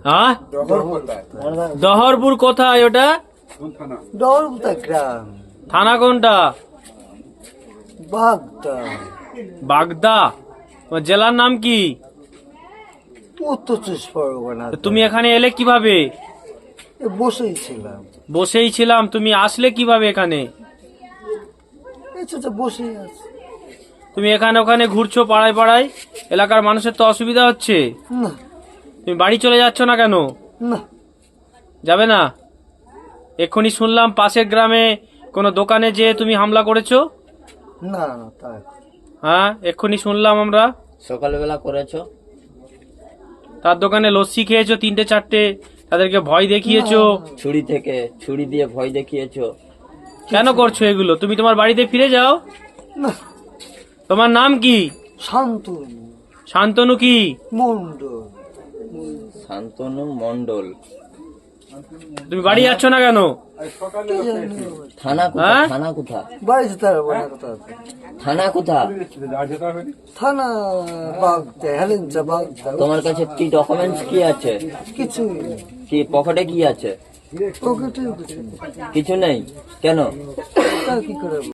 হ্যাঁ, দহরপুর কোথায় ওটা? গ্রাম থানা কোনটা? বাগদা বাগদা। তোমার জেলার নাম কি? উত্তর চব্বিশ পরগনা। তুমি এখানে এলে কিভাবে? বসেই ছিলাম। বসেই ছিলাম। তুমি আসলে কিভাবে এখানে? বসেই আছে। তুমি এখানে ওখানে ঘুরছো পাড়ায় পাড়ায়, এলাকার মানুষের তো অসুবিধা হচ্ছে। না তুমি বাড়ি চলে যাচ্ছ না কেন? না যাবে না? এক্ষুনি শুনলাম পাশের গ্রামে কোনো দোকানে যে তুমি হামলা করেছো। না না তাই হ্যাঁ, এক্ষুনি শুনলাম আমরা। সকালবেলা করেছো? তার দোকানে লস্যি খেয়েছো 3টে 4টে, তাদেরকে ভয় দেখিয়েছো। ছুরি দিয়ে ভয় দেখিয়েছো। কেন করছো এগুলো? তুমি তোমার বাড়িতে ফিরে যাও। না। তোমার নাম কি? শান্তনু শান্তনু কি? মন্ডল। শান্তনু মন্ডল। তুমি বাড়ি যাচ্ছ না কেন? থানা কোথা? হ্যাঁ? থানা কোথা? বাড়ি যেতে পারবো না। কোথাও থানা কোথা? থানা বাগদা, হেলেঞ্চা বাগদা। তোমার কাছে কি ডকুমেন্টস কি আছে? কিছু কি পকেটে কি আছে? পকেটে কিছু নেই। কিছু নেই কেন? তা কি করে